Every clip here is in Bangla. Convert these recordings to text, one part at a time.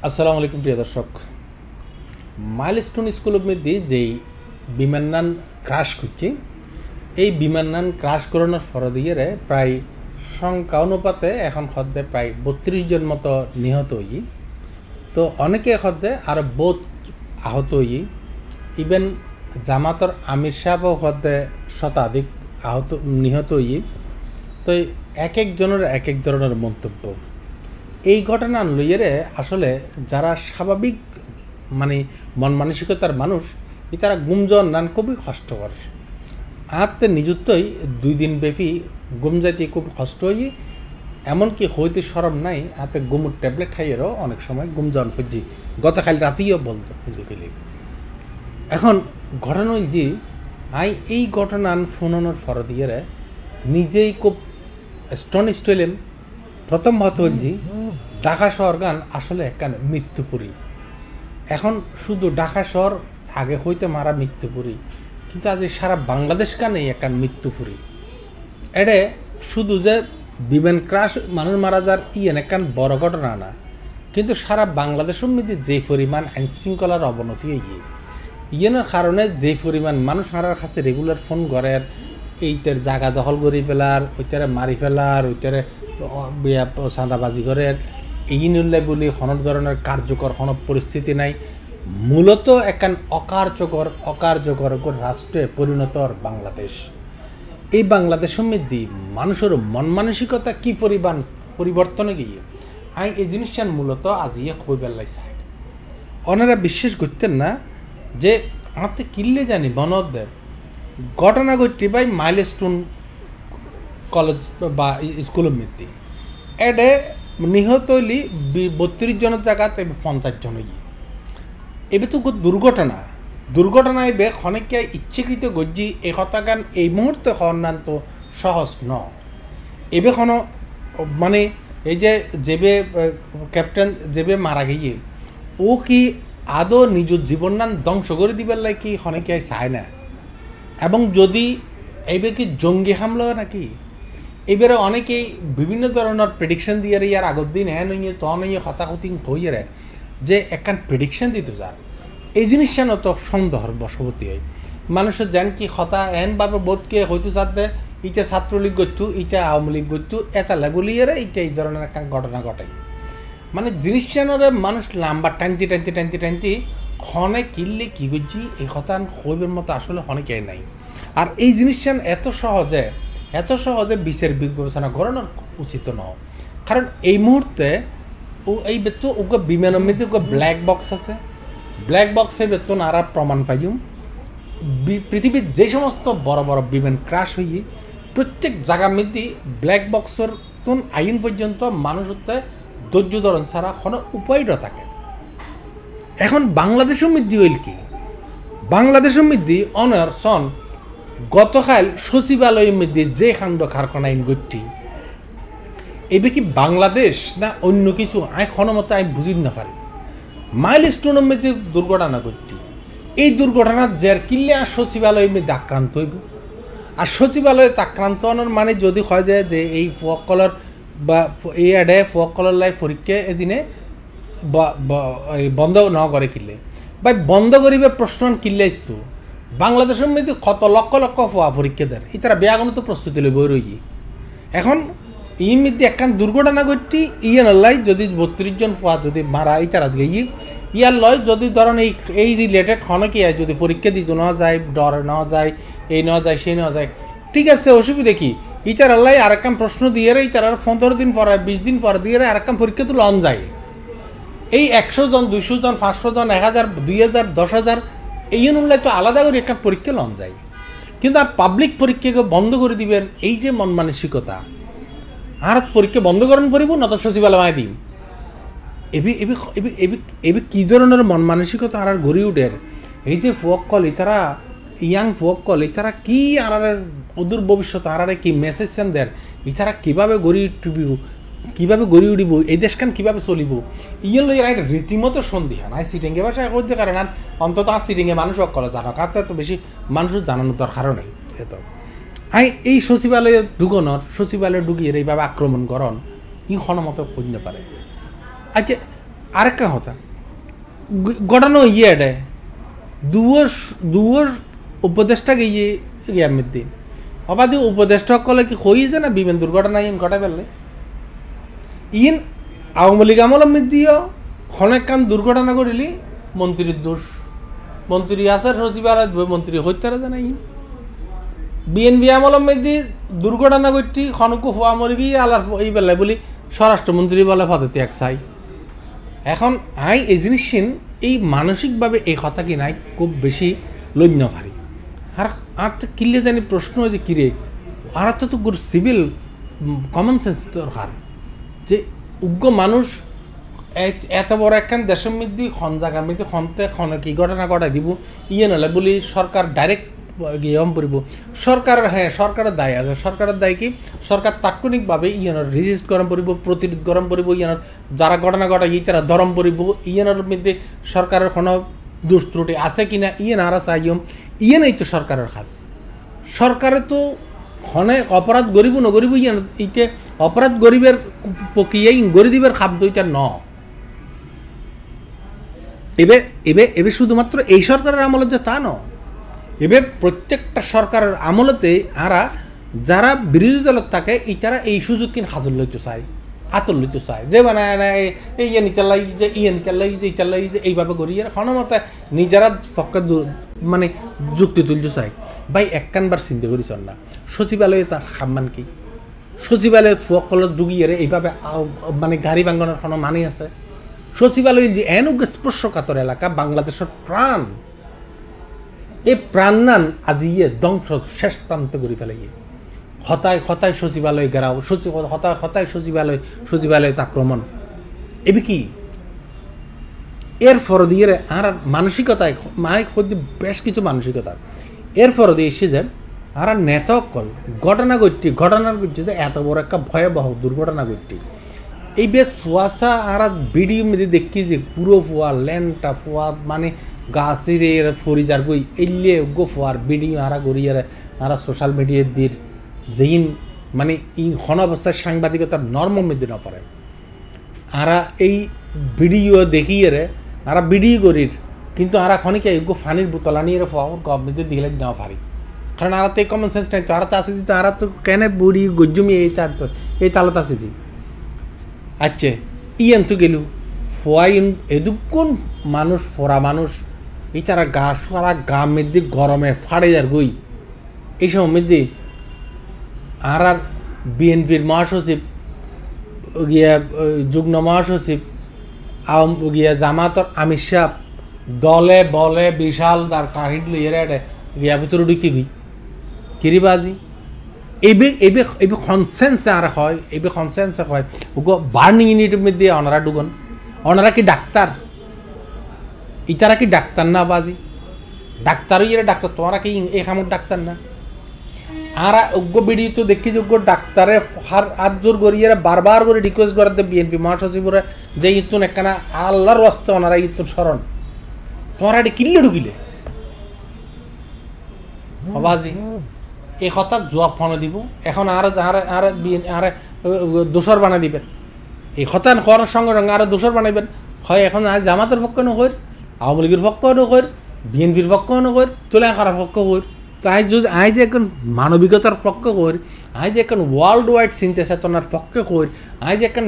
আসসালামু আলাইকুম প্রিয় দর্শক। মাইলস্টোন স্কুল মধ্যে যেই বিমানযান ক্রাশ করছে, এই বিমানযান ক্রাশ করানোর ফরদিয়ে প্রায় সংখ্যা অনুপাতে এখন খদ্দে প্রায় 32 জন মতো নিহত হই। তো অনেকে খদ্দে আর বহুত আহত হই। ইভেন জামাতর আমির সাহেবও খদ্দে শতাধিক আহত নিহত হই। তো এক একজনের এক এক ধরনের মন্তব্য। এই ঘটনা লইয়ে আসলে যারা স্বাভাবিক মন মানসিকতার মানুষ তারা গুমজন নান খুবই কষ্ট করে। আত্মে নিজত্বই 2 দিন ব্যাপী গুম যাইতে খুব কষ্ট হই, এমনকি হইতে সরম নাই। হাতে গুমুর ট্যাবলেট খাইয়েরও অনেক সময় গুমজন খুঁজি, গতকাল রাতেও বলতো খুঁজি খেলি। এখন ঘটনা যে এই ঘটনান ফোনানোর ফর দিয়ে নিজেই খুব স্টনিস্ট হইলেন। প্রথম হত যে ঢাকা শহর গান আসলে একখান মৃত্যুপুরী। এখন শুধু ঢাকা শহর আগে হইতে মারা মৃত্যুপুরী, কিন্তু আজ সারা বাংলাদেশ কানেই একখান মৃত্যুপুরী। এডে শুধু যে বিমান ক্রাশ মানুষ মারা যার একখান বড় ঘটনা না, কিন্তু সারা বাংলাদেশের মধ্যে যে পরিমাণ আইন শৃঙ্খলার অবনতি হয়ে ইয়েনের কারণে যে পরিমাণ মানুষ মারার কাছে রেগুলার ফোন করেন, এইটার জায়গা দখল করে ফেলার, ওইটারে মারি ফেলার, ওইটারে চাঁদাবাজি করেন, এই নিলে বলি কোনো ধরনের কার্যকর কোনো পরিস্থিতি নাই। মূলত একখান অকার্যকর রাষ্ট্রে পরিণত বাংলাদেশ। এই বাংলাদেশের মধ্যে মানুষের মন মানসিকতা কি পরিমাণ পরিবর্তনে গিয়ে এই জিনিসটা মূলত আজিয়ে কই বেলাইছে। ওনারা বিশ্বাস করতেন না যে আমাকে কিনলে জানি বনদেব ঘটনা ঘটটি ভাই মাইলস্টোন কলেজ বা স্কুলের মধ্যে এডে নিহত হইলি 32 জনের জায়গাতে 50 জন হই। এবে তো দুর্ঘটনা এবে অনেকে ইচ্ছাকৃত গজ্জি এই হত্যাকাণ্ড এই মুহূর্তে হন্যান তো সহজ ন। এবে কোনো এই যে যেবে ক্যাপ্টেন যেবে মারা গিয়ে ও কি আদৌ নিজের জীবননান ধ্বংস করে দিবার লাই কি অনেকে চায় না। এবং যদি এইবে কি জঙ্গি হামলা নাকি, এবারে অনেকেই বিভিন্ন ধরনের প্রেডিকশন দিয়ে ইয়ার আগের দিন নইয়ে নইয়ে হতাহতি হইয়ে যে একখান প্রেডিকশন দিত যার এই জিনিসটা তো সন্দেহর বশবর্তী হয়। মানুষের জান কি হতা এনভাবে বোধকে হয়তো চাতে ইটা ছাত্রলীগ করতো, ইটা আওয়ামী লীগ করতো, এটা লাগুলিয়ে ইটা এই ধরনের একটা ঘটনা ঘটাই। জিনিসটানরে মানুষ নাম্বার টানতি ক্ষণে কিনলে কি করছি এই কথা হইবের মতো আসলে অনেকে নাই। আর এই জিনিসটা এত সহজে বিচার বিবেচনা করানো উচিত নয়। কারণ এই মুহূর্তে এই বেতন ওকে বিমানের মধ্যে ওকে ব্ল্যাক বক্স আছে, ব্ল্যাক বক্সের বেতন আর প্রমাণ পাইম। পৃথিবীর যে সমস্ত বড় বড় বিমান ক্রাশ হয়ে প্রত্যেক জায়গার মধ্যে ব্ল্যাক বক্সের তুন আইন পর্যন্ত মানুষ হতে ধৈর্য ধরন ছাড়া কোনো উপায়টা থাকে। এখন বাংলাদেশের মধ্যে হইল কি, বাংলাদেশের মধ্যে অনার সন গতকাল সচিবালয়ের মধ্যে যে কাণ্ড কারখানা আইন গঠি এবে কি বাংলাদেশ না অন্য কিছু মতো আমি বুঝি না পারি। মাইলস্টোনের মধ্যে দুর্ঘটনা ঘটটি, এই দুর্ঘটনা যার কিনলে আর সচিবালয়ের মধ্যে আক্রান্ত হইব। আর সচিবালয়ে আক্রান্ত হওয়ার যদি হয় যায় যে এই ফকলর বা এই আডে ফকলর লাই পরীক্ষা এদিনে বন্ধ ন করে কিনলে বা বন্ধ করিবে প্রশ্ন কিনলে আসতো। বাংলাদেশের মধ্যে কত লক্ষ লক্ষ হওয়া পরীক্ষা দেয়, তারা বেয়াগুলো তো প্রস্তুতি লইব রই। এখন এই মধ্যে একখান দুর্ঘটনা ঘটটি নয় যদি 32 জন হওয়া যদি মারা তারা ইয়ার লয় যদি ধরেন এই রিলেটেড কি যদি পরীক্ষা দিত না যায়, ডর না যায়, এই না যায় সেই না যায়, ঠিক আছে অসুবিধা কি ইটার আল্লাহ আরেকখান প্রশ্ন দিয়ে তারা 15 দিন পরে 20 দিন পরে দিয়ে আরেকখান পরীক্ষা তো লন যায়। এই 100 জন 200 জন 500 জন 1000 2000 10,000 এই অনুযায়ী তো আলাদা করে একটা পরীক্ষা লন যায়। কিন্তু আর পাবলিক পরীক্ষাকে বন্ধ করে দিবেন এই যে মন মানসিকতা, আর পরীক্ষা বন্ধ করেন পড়িব না তো সচিবালয় দিন। এবে কি ধরনের মন মানসিকতা আর গড়ি উঠের। এই যে ফুয়কল তারা ইয়াং ফুয়কল তারা কি আর অদূর ভবিষ্যৎ আর কি মেসেজ সেন দেন, তারা কীভাবে গড়ি উঠিব, এই দেশখান কীভাবে চলিব ইয়ে লই রীতিমতো সন্দিহান। সিটিংয়ে ভাষায় করতে কারণ আর অন্তত সিটিংয়ে মানুষ অকলে জানক, আর তো বেশি মানুষ জানানো দরকারও নেই। এই সচিবালয়ে ঢুকনোর সচিবালয়ে ঢুকিয়ে এইভাবে আক্রমণ করন ই মতো খুঁজতে পারে। আচ্ছা আরেকটা কথা ঘটনা ইয়ে এটা দুয়োর উপদেষ্টা গিয়ে ইয়ার মধ্যে অবাধি উপদেষ্টা সকলে কি হয়ে যায় না বিমান দুর্ঘটনা ইন ঘটা ফেললে ইন আওয়ামী লীগ আমলের মধ্যেও অনেক কান দুর্ঘটনা করিলি মন্ত্রীর দোষ মন্ত্রী আসার সচিবালয় মন্ত্রী হত্যারা জানাই বিএনপি আমলের মধ্যে দুর্ঘটনা করছি খনকু হওয়া মরে গিয়ে আলার এই বেলায় বলি স্বরাষ্ট্রমন্ত্রী বলে পদত্যাগ এক চাই এখন এই জিনিস এই মানসিকভাবে এই কথা কি নাই খুব বেশি লজ্ঞ ভারী আর তো কিনলে জানি প্রশ্ন যে কিরে আর তো গুড সিভিল কমন সেন্স দরকার যে উগ্র মানুষ এত বড় একখান দেশের মধ্যে খন জায়গার মধ্যে খনতে কি ঘটনা ঘটাই দিব ইয়ে নালে বলি সরকার ডাইরেক্ট ইয়ম পড়ব সরকারের সরকারের দায় আছে সরকারের দায় কি সরকার তাৎক্ষণিকভাবে ইয়ানোর রেজিস্ট গরম পড়ব প্রতিরোধ গরম পড়ব ইয়ানোর যারা ঘটনা ঘটায় তারা ধরম পড়ব ইয়ানোর মধ্যে সরকারের কোনো দোষ ত্রুটি আছে কিনা ইয়ে না চাইম ইয়ে নেই তো সরকারের কাজ সরকারে তো হনে অপরাধ গরিব নগরিব ইয়ান এইটা অপরাধ গরিবের প্রক্রিয়ায় গরিবের খাদ্য এটা ন এবে শুধুমাত্র এই সরকারের আমলে যে তা ন এবার প্রত্যেকটা সরকারের আমলতে আরা যারা বিরোধী দলত থাকে তারা এই সুযোগ কিন হাজর লইতে চায় আতর লইতে চায় যে মানে এই নিচালাই যে নিচালাই যে ইচালাই যে এইভাবে করি আর হনমতে নিজেরা পক্ষে মানে যুক্তি তুলতে চায় ভাই একখানবার চিন্তা করিস না সচিবালয়ে তার সাম্মান কি সচিবালয়ত সকলের ডুগিয়ে এইভাবে মানে গাড়ি ভাঙানোর কোনো মানে আছে সচিবালয় যে এনুক স্পর্শকাতর এলাকা বাংলাদেশের প্রাণ এই প্রাণনান আজি ধ্বংস শেষ প্রান্তে করে ফেলে হতায় হতায় সচিবালয় গেরাও হতায় হতায় সচিবালয়ত আক্রমণ এবি কি এর ফর দিয়ে আর মানসিকতায় বেশ কিছু মানসিকতা এর ফর দিয়ে এসে যায় আর নেতা কল ঘটনা ঘটছি যে এত বড় একটা ভয়াবহ দুর্ঘটনা ঘটটি এই বেশ ফুয়াশা আর ভিডিও মধ্যে দেখি যে পুরো ফুয়া ল্যান্ডটা ফুয়া মানে গাছের ফরিজার গই এলে গো ফুয়ার ভিডিও আরা গড়িয়ে আরা সোশ্যাল মিডিয়ার দির যেইন মানে এই হন অবস্থায় সাংবাদিকতার নর্ম মধ্যে না পারে আরা এই ভিডিও দেখিয়ে আরা ভিডিও করির কিন্তু আরা খনিকে গো ফানির বোতল আনিয়ে ফুয়া গভর্নমেন্টে দিলে দেওয়া পারি কারণ আরা তো এই কমন সেন্স নাই তো আরা তো আসে দিতে আরা তো কেন বুড়ি গজ্জমি এই তালত আসে দি আচ্ছা ইয়ান তো গেলু ফোয়াইন এদুকোন মানুষ ফোরা মানুষ এই তারা গা সারা গা মেদি গরমে ফাড়ে যার গই এই সময় মধ্যে আর বিএনপির মহাসচিব গিয়া যুগ্ম মহাসচিব গিয়া জামাতর আমির শাহ দলে বলে বিশাল তার কাহিট লইয়ে গিয়া ভিতরে ঢুকি গই কিরিবাজি এবে কনসেন্সে আর হয় এবে কনসেন্সে হয় বার্নিং ইউনিটের মধ্যে ওনারা ঢুকন ওনারা কি ডাক্তার ইতারা কি ডাক্তার না বাজি ডাক্তার ডাক্তার তোমরা কি এই খামর ডাক্তার না আর অজ্ঞ বিড়ি তো দেখি যোগ্য ডাক্তারে হাত জোর করিয়ে বারবার করে রিকোয়েস্ট করাতে বিএনপি মহাসচিবরা যে ইতুন একখানা আল্লাহর রাস্তা ওনারা ইতুন স্মরণ তোমরা এটি কিনলে ঢুকিলে বাজি এই কথা জবাব ফোনে দিব এখন আর দোষর বানাই দিবেন এই কথা করার সঙ্গে সঙ্গে আরো দোষর বানাইবেন হয় এখন জামাতের পক্ষ নকর আওয়ামী লীগের পক্ষ নকর বিএনপির পক্ষ নকর তোলা করার পক্ষ কর তো যদি যে এখন মানবিকতার পক্ষ কর যে এখন ওয়ার্ল্ড ওয়াইড চিন্তা চেতনার পক্ষে কর যে এখন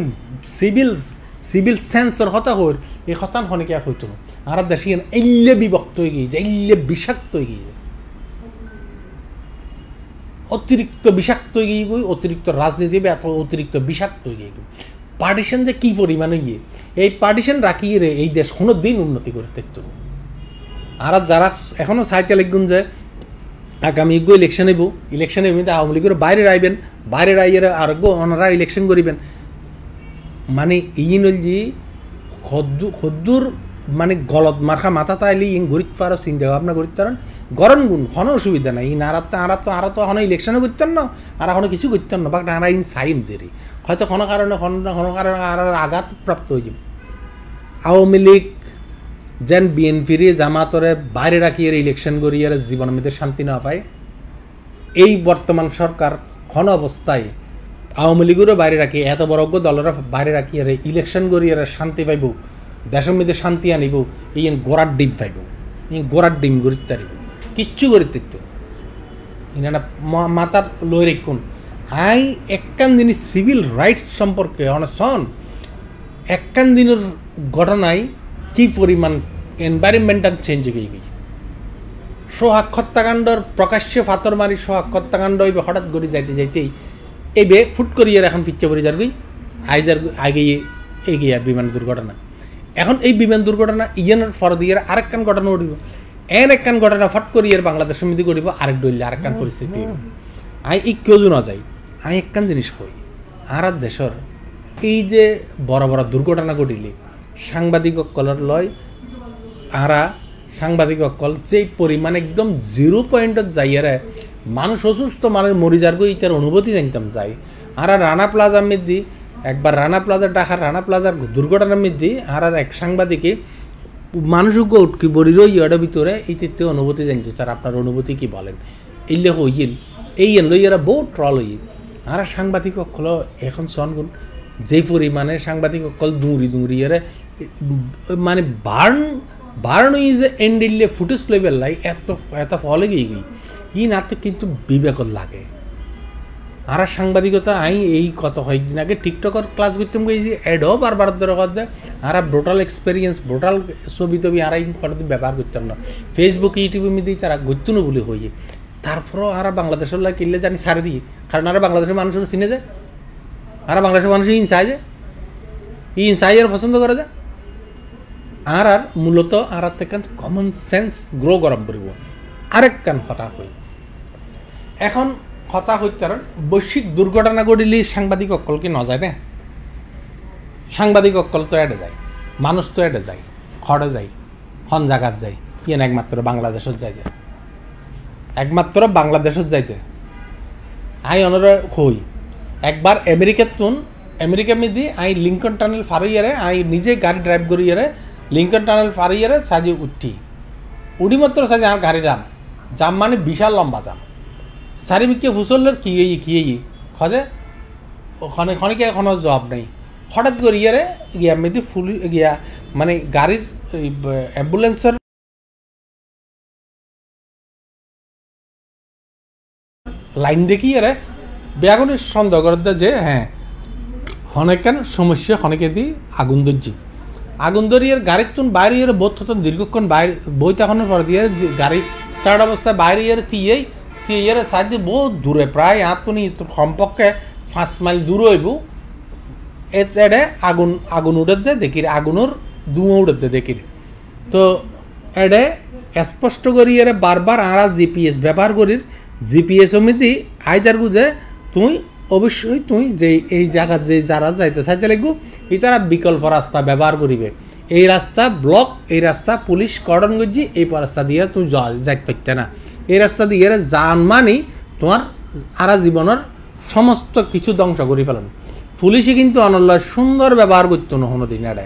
সিভিল সেন্সর হতা কর এই কথা খনিকে হইতো আর দেশে এল্লে বিভক্ত হয়ে গিয়েছে এল্লে বিষাক্ত হয়ে গিয়েছে অতিরিক্ত বিষাক্ত হয়ে গিয়ে অতিরিক্ত রাজনীতি এত অতিরিক্ত বিষাক্ত হয়ে গিয়ে পার্টিশন যে কি পরিমাণে গিয়ে এই পার্টিশন রাখিয়ে রে এই দেশ কোনো দিন উন্নতি করে থাকতো আর যারা এখনো সাইতে লিখুন যে আগামী ইলেকশন হইব ইলেকশনের মধ্যে আওয়ামী লীগের বাইরে আইবেন বাইরে আইয়ে আর ওনারা ইলেকশন করিবেন মানে ইন যে খদ্দুর মানে গলত মার্খা মাথা তাইলে ইন গরিত পারো চিন্তা ভাবনা করিত পারেন গরম গুণ কোনো অসুবিধা নাই ইন আর তো এখন ইলেকশনও করতেন না আর এখনো কিছু করতেন না বা আরা ইন সাইম জেরি হয়তো কোনো কারণে আর আঘাত প্রাপ্ত হয়ে যাবে আওয়ামী লীগ যেন বিএনপির জামাতরে বাইরে রাখিয়ে ইলেকশন করিয়ে জীবনের মধ্যে শান্তি না পায় এই বর্তমান সরকার কোন অবস্থায় আওয়ামী লীগেরও বাইরে রাখি এত বড় দলের বাইরে রাখিয়ে ইলেকশন করিয়ে শান্তি পাইব দেশের মধ্যে শান্তি আনিব ইয়েন গোড়ার ডিম পাইব ইয়ে গোড়ার ডিম গড়িতে আনিব কিচ্ছু গড়িতে তো ইনারা মাথার লই রেখুন আই একখান জিনিস সিভিল রাইটস সম্পর্কে অনেক সন একখান দিনের ঘটনায় কি পরিমাণ এনভায়রনমেন্টাল চেঞ্জ হয়ে গেছে সোহাগ হত্যাকাণ্ডর প্রকাশ্যে ফাতর মারি সোহাগ হত্যাকাণ্ড এবার হঠাৎ করে যাইতে যাইতেই এবে ফুট করিয়ে এখন পিচ্ছে পড়ে যার গই আইজার আগে এগিয়ে বিমান দুর্ঘটনা এখন এই বিমান দুর্ঘটনা ইয়েনের ফর দিয়ে আরেকখান ঘটনা উঠিব একখান ঘটনা ফট করিয়ে বাংলাদেশ সমিতি করিব আরেক ডইলে আরেকখান পরিস্থিতি আই এই কেউ না যাই আই একখান জিনিস কই আর দেশের এই যে বড় বড় দুর্ঘটনা ঘটিলে সাংবাদিক অকলের লয় আরা সাংবাদিক অকল যে পরিমাণ একদম 0 পয়েন্টত যাইয়ারে মানুষ অসুস্থ মানুষ মরি যার গই ইটার অনুভূতি জানতাম যাই আর রানা প্লাজার মধ্যে একবার রানা প্লাজার ঢাকার রানা প্লাজার দুর্ঘটনার মধ্যে আর এক সাংবাদিকে মানুষজ্ঞ উঠকি বড়ির ইয়ার ভিতরে এইটিতে অনুভূতি জানতো স্যার আপনার অনুভূতি কি বলেন এইলে হইল এই লইয়ারা বহু ট্রল হই আর সাংবাদিক অকল এখন সনগুন যে পরিমাণে সাংবাদিক অকল দুঁড়ি এর মানে বার্ন ইজ এন্ডিলে ফুটেজ লেভেল লাই এত ফলে গিয়ে গই ই না তো কিন্তু বিবেকত লাগে আর সাংবাদিকতা আই এই কত কয়েকদিন আগে টিকটকের ক্লাস করতাম গেছি এডও বারবার ধরে কথা আর ব্রোটাল এক্সপিরিয়েন্স ব্রোটাল ছবি টবি আর ব্যবহার করতাম না ফেসবুক ইউটিউবের মধ্যে তারা গত্য না বলে হয়ে তারপরেও আর বাংলাদেশের লাগে কিনলে জানি সারে দিই কারণ আর বাংলাদেশের মানুষের চিনে যায় আর বাংলাদেশের মানুষ ইনসাইজে ইনসাইজের পছন্দ করে যায় আর মূলত আর থেকে কমন সেন্স গ্রো গরম করিব আরেক কান হতা হই এখন কথা হইতে কারণ বৈশ্বিক দুর্ঘটনা ঘটিলে সাংবাদিক অকল কি ন যায় না সাংবাদিক অকল তো এড়ে যায় মানুষ তো এড়ে যায় খড়ে যায় হন জায়গাত যায় ইয়েন একমাত্র বাংলাদেশত যায় যে একমাত্র বাংলাদেশত যায় যে আই অনরা হই একবার আমেরিকার মধ্যে আই লিঙ্কন টানেল ফারিয়ারে আই নিজে গাড়ি ড্রাইভ করিয়ারে লিঙ্কন টানেল ফারিয়ারে সাজি উঠি উঠি মাত্র সাজি আমার গাড়ি জাম মানে বিশাল লম্বা জাম চারিদিকে ফুসলের কি খজে ওখানে খনিকে এখনো জবাব নেই হঠাৎ করে ইয়ারে গিয়া মেদি ফুল গিয়া মানে গাড়ির অ্যাম্বুলেন্সের লাইন দেখি ইয়ারে বেগুনি সন্দেহ করে যে হ্যাঁ হনেকান সমস্যা হনেকে দি আগুন ধরিয়ে গাড়ির তুন বাইরে ইয়ে বোধ হতন দীর্ঘক্ষণ বাইরে বই তখন পর দিয়ে গাড়ি স্টার্ট অবস্থায় বাইরে ইয়ে থিয়েই থিয়ের সাহায্যে বহুত দূরে প্রায় আপনি কমপক্ষে 5 মাইল দূর হইব এতে আগুন উঠে দেখি আগুনের ধুঁয়ো উঠে দেখি তো এডে স্পষ্ট করি এর বারবার আরা জিপিএস ব্যবহার করি জিপিএস সমিতি আইজার গুজে তুই অবশ্যই তুই যে এই জায়গা যে যারা যাইতে চাইতে লাগবো এই তারা বিকল্প রাস্তা ব্যবহার করিবে এই রাস্তা ব্লক এই রাস্তা পুলিশ কর্ডন করছি এই রাস্তা দিয়ে তুই যাইতে পারতে না এই রাস্তা দিয়ে যান মানি তোমার আরা জীবনের সমস্ত কিছু ধ্বংস করে ফেলেন পুলিশে কিন্তু অনল্য সুন্দর ব্যবহার করতো না কোনোদিন এটা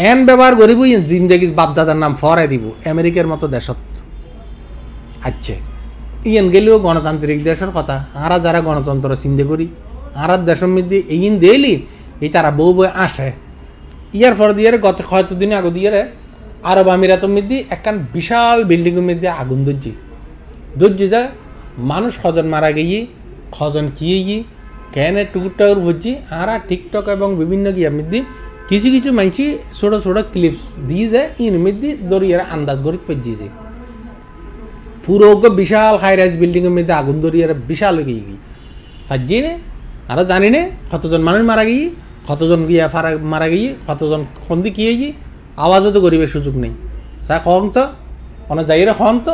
এন ব্যবহার করিব জিন্দগির বাপদাদার নাম ফরাই দিব আমেরিকার মতো দেশত আচ্ছা ইয়েন গেলেও গণতান্ত্রিক দেশের কথা আরা যারা গণতন্ত্র চিন্তা করি আর দেশের মধ্যে ইন দেলি এই তারা বউ বই আসে ইয়ার পর দিয়ে গত কয়েকদিন আগে দিয়ে আরব আমিরাতের মধ্যে একখান বিশাল বিল্ডিংয়ের মধ্যে আগুন ধরছি যা মানুষ খজন মারা গিয়ে খজন কিয়ে কেনে টুকুটাকুর ভরছি আর টিকটক এবং বিভিন্ন গিয়ার মধ্যে কিছু কিছু মানুষ ছোট ছোট ক্লিপস দিয়ে যায় ইন মধ্যে দরিয়ার আন্দাজ করে পজিয়েছে পুরো বিশাল হাই রাইজ বিল্ডিংয়ের মধ্যে আগুন ধরিয়ে বিশাল গিয়ে তার জেনে আর জানি না কতজন মানুষ মারা গিয়ে কতজন গিয়া মারা গিয়ে কতজন খন্দি কি হয়েছি আওয়াজও তো গরিবের সুযোগ নেই চা কম তো অনেক জায়গায় হন তো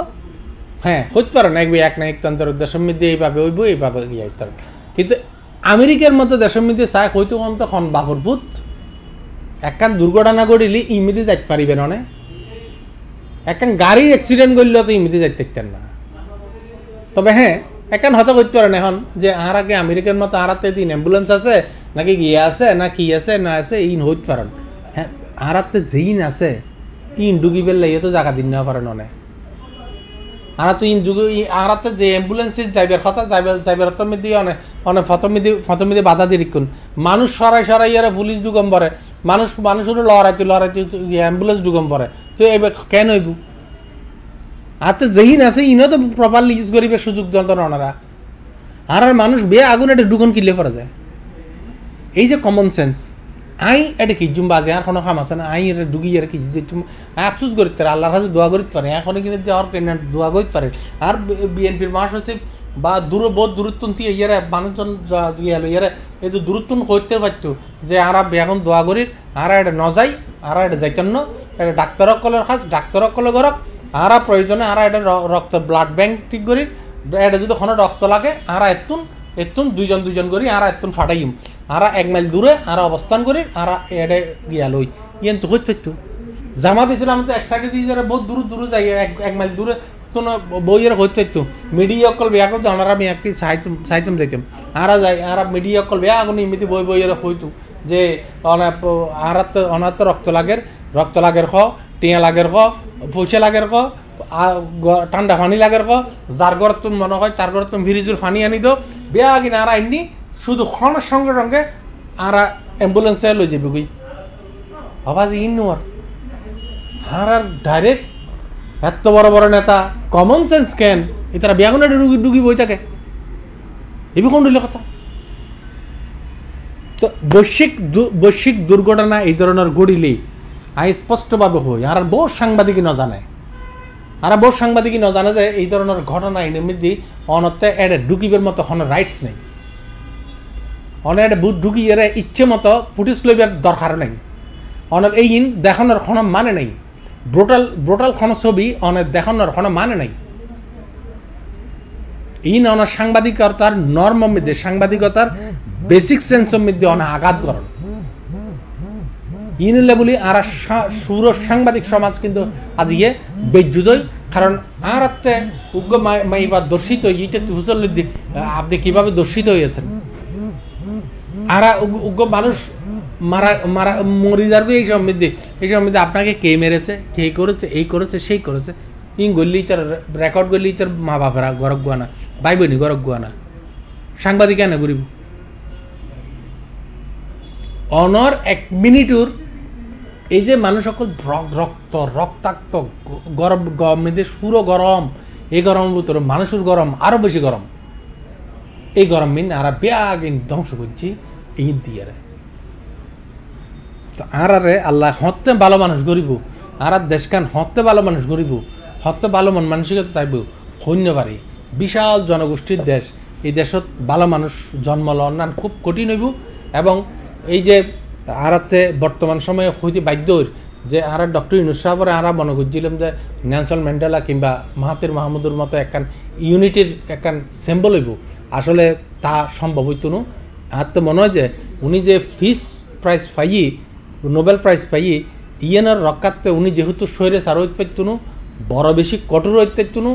হ্যাঁ হইতে পারে না এক না একতন্ত্র দেশের মধ্যে এইভাবে হইব এইভাবে ইয়ে হইতে পারে কিন্তু আমেরিকার মতো দেশের মধ্যে চা হইতে কম তো খন বাহর ভূত একখান দুর্ঘটনা ঘটিলে ইমিতে যাইতে পারিবেন অনেক একখান গাড়ির অ্যাক্সিডেন্ট করলে তো ইমিতে যাইতে পারতেন না তবে হ্যাঁ একখান হয়তো করতে পারেন এখন যে আর আগে আমেরিকার মতো আর হাতে তিন অ্যাম্বুলেন্স আছে নাকি গিয়ে আছে না কি আছে না আছে ইন হইতে পারেন হ্যাঁ আর হাতে যেইন আছে ইন ডুগি বেললে তো জায়গা দিন নেওয়া পারেন অনেক আর তো ইন যুগে আর হাতে যে অ্যাম্বুলেন্সে যাইবার কথা যাইবার মধ্যে অনেক অনেক ফতমিদি বাধা দিয়ে রিক্ষণ মানুষ সরাই ইয়ারে পুলিশ ঢুকম পরে মানুষের লড়াইতে অ্যাম্বুলেন্স ঢুকম পরে তো এবার কেন হইব আর তো যেহিন আছে ইনও তো প্রপারলি ইউজ করিবে সুযোগ যন্ত্র ওনারা আর মানুষ বেয়ে আগুন এটা ঢুকন কিনলে পড়া যায় এই যে কমন সেন্স আই এটা কিজুম বাজে আর কোনো কাম আছে না আই এটা ঢুকি আর কি আফসুস করতে পারে আল্লাহর কাছে দোয়া করতে পারে এখন কিনে যাওয়ার দোয়া করতে পারে আর বিএনপির মহাসচিব বা বহুত দূরত্ব ইয়ারে মানুষজন গেল ইয়ারে এই যে দূরত্ব করতে পারতো যে আর এখন দোয়া করির আর এটা ন যাই আর এটা যাইতেন না এটা ডাক্তারসকলের কাজ ডাক্তারসকলে করক আর প্রয়োজনে আর এটা রক্ত ব্লাড ব্যাংক ঠিক করি এটা যদি কোনো রক্ত লাগে আর এতুন দুইজন করি আর এতুন ফাটাইম আর 1 মাইল দূরে আর অবস্থান করি আর এটা গিয়া লই ইয়েন তো হইতে পারতো জামা দিয়েছিল আমি তো এক সাইডে দিয়ে যারা বহুত দূরে যাই 1 মাইল দূরে তো বইয়ের হইতে পারতো মিডিয়া অকল বেয়া করতো ওনারা আমি একটি সাইতাম যাইতাম আরা যাই আর মিডিয়া অকল বেয়া আগুন এমনিতে বইয়ের হইতো যে অনার তো রক্ত লাগের খ টিয়া লাগের খ পয়সা লাগের খ ঠান্ডা পানি লাগের খ যার ঘর তুমি মনে হয় তার ঘর তুমি ফ্রিজের পানি আনি দো বেয়া কিনা আর আইনি শুধু খনের সঙ্গে আর অ্যাম্বুলেন্সে লই যাবে গই আবার ইনওয়ার আর ডাইরেক্ট এত বড় নেতা কমন সেন্স কেন এটারা বেয়াগুনে ডুগি বই থাকে এবি কোন দিলে কথা তো বৈশ্বিক দুর্ঘটনা এই ধরনের ঘটিলেই আই স্পষ্টভাবে হই আর বহু সাংবাদিকই না জানে যে এই ধরনের ঘটনা এমনি অনতে এটা ঢুকিবের মতো কোনো রাইটস নেই অনেক বুট ঢুকি এরা ইচ্ছে মতো ফুটেজ লইবার দরকার নেই অনেক এই দেখানোর কোনো মানে নেই ব্রোটাল কোনো ছবি অনেক দেখানোর কোনো মানে নেই অনেক সাংবাদিকতার নর্ম মধ্যে সাংবাদিকতার বেসিক সেন্সের মধ্যে অনেক আঘাত করেন ইনলে বলি আর সুর সাংবাদিক সমাজ কিন্তু আজকে বেজ্জুদই কারণ আর উগ্র মাইবা দর্শিত এইটা আপনি কিভাবে দর্শিত হয়েছেন আর উগ্র মানুষ মারা মরি যাবে এই সম্বন্ধে আপনাকে কে মেরেছে কে করেছে এই করেছে সেই করেছে গল্লি তার রেকর্ড করলি তার মা বাপেরা গরক গুয়ানা ভাই বোনি গরক গুয়ানা সাংবাদিক কেন করিব অনর 1 মিনিটুর এই যে মানুষ সকল রক্তাক্ত গরম মেয়েদের সুরো গরম এই গরমের ভিতরে মানুষের গরম আরো বেশি গরম এই গরম মিন আর ব্যাগ ধ্বংস করছি এই দিয়ে তো আর আল্লাহ হতে ভালো মানুষ গরিব আর দেশখান হতে ভালো মানুষ গরিব হতে ভালো মানসিকতা তাইব সৈন্য বাড়ি বিশাল জনগোষ্ঠীর দেশ এই দেশত ভালো মানুষ জন্ম লন খুব কঠিন হইব এবং এই যে আরাতে বর্তমান সময়ে হইতে বাধ্য যে আর ডক্টর ইউনুস সাহেবরে আমরা মনে করছিলাম যে নেলসন ম্যান্ডেলা কিংবা মাহাতির মাহমুদুর মতো একখান ইউনিটির একখান সিম্বল হইব আসলে তা সম্ভব হইতো না আর তো মনে হয় যে উনি যে প্রাইজ পাইয়ে নোবেল প্রাইজ পাইয়ে ইয়েনের রক্ষার্থে উনি যেহেতু শরীরে সার হইতে পারত না বড় বেশি কঠোর হইতে পারত না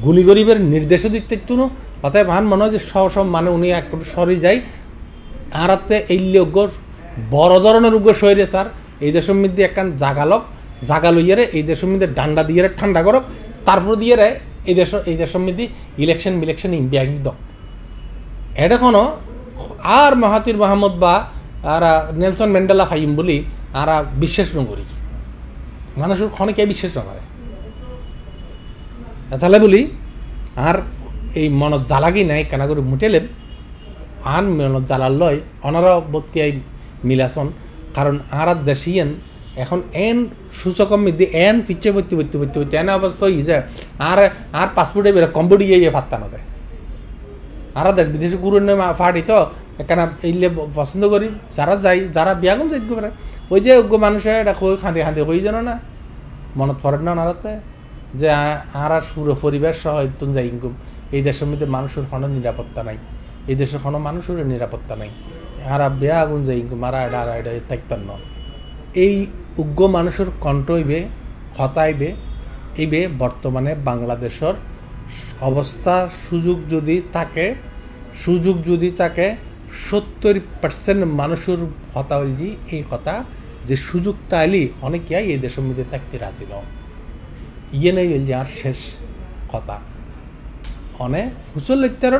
গুলি গরিবের নির্দেশও দিতে পারত না অতএব আমার মনে হয় যে সব মানে উনি এক সরে যাই আর এই লোকর বড় ধরনের উগ্র শরীরে স্যার এই দেশের মধ্যে একখান জাগা লইয়ারে এই দেশের মধ্যে ডান্ডা দিয়ে ঠান্ডা করক তারপর দিয়ে এই দেশের মধ্যে ইলেকশন ইন্ডিয়া দক এটা কোনো আর মাহাতির মাহমুদ বা আর নেলসন ম্যান্ডেলা ফাইম বলি আর বিশ্বাস নকরি মানুষের অনেকে বিশ্বাস নকরে তাহলে বলি আর এই মনত জ্বালাগি নাই কেনা করে মুটেলেন আন মনত জ্বালার লয় অনারা বোধকে মিলাসন কারণ আর দেশিয়েন এখন এন সূচক মধ্যে এন ফিচ্ছে ভর্তি এনে অবস্থা হয়ে যায় আর পাসপোর্টে বেরো কম্বোডিয়া ফাত্তা নয় আর দেশ বিদেশে গুরুর ফাটি তো কেন এইলে পছন্দ করি যারা বিয়াগুন যাইতে পারে ওই যে মানুষের এটা খাঁদি হয়ে যেন না মনত পড়ে না ওনারাতে যে আর পুরো পরিবেশ সহ যাই এই দেশের মধ্যে মানুষের কোনো নিরাপত্তা নাই এই দেশের কোনো মানুষের নিরাপত্তা নাই আর বেয়া আগুন যাই মারা এটা থাকতেন না এই উগ্র মানুষের কণ্ঠ হইবে হতাইবে এইবে বর্তমানে বাংলাদেশের অবস্থা সুযোগ যদি থাকে 70% মানুষের কথা হইলি এই কথা যে সুযোগ তাইলি অনেকে এই দেশের মধ্যে থাকতে রাজি ন ইয়ে নেই হইলি আর শেষ কথা অনেক ফুচল লিখতেন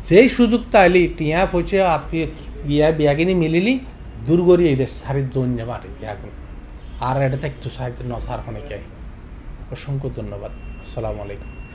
যেই সুযোগ তাইলি টিয়া পয়সা আত্মীয় বিয়াগিনি মিলিলি দূর করি এই দেশ সারির জন্য মারি আগুন আর এটা একটু সাহায্য নসার অনেকে অসংখ্য ধন্যবাদ আসসালামু আলাইকুম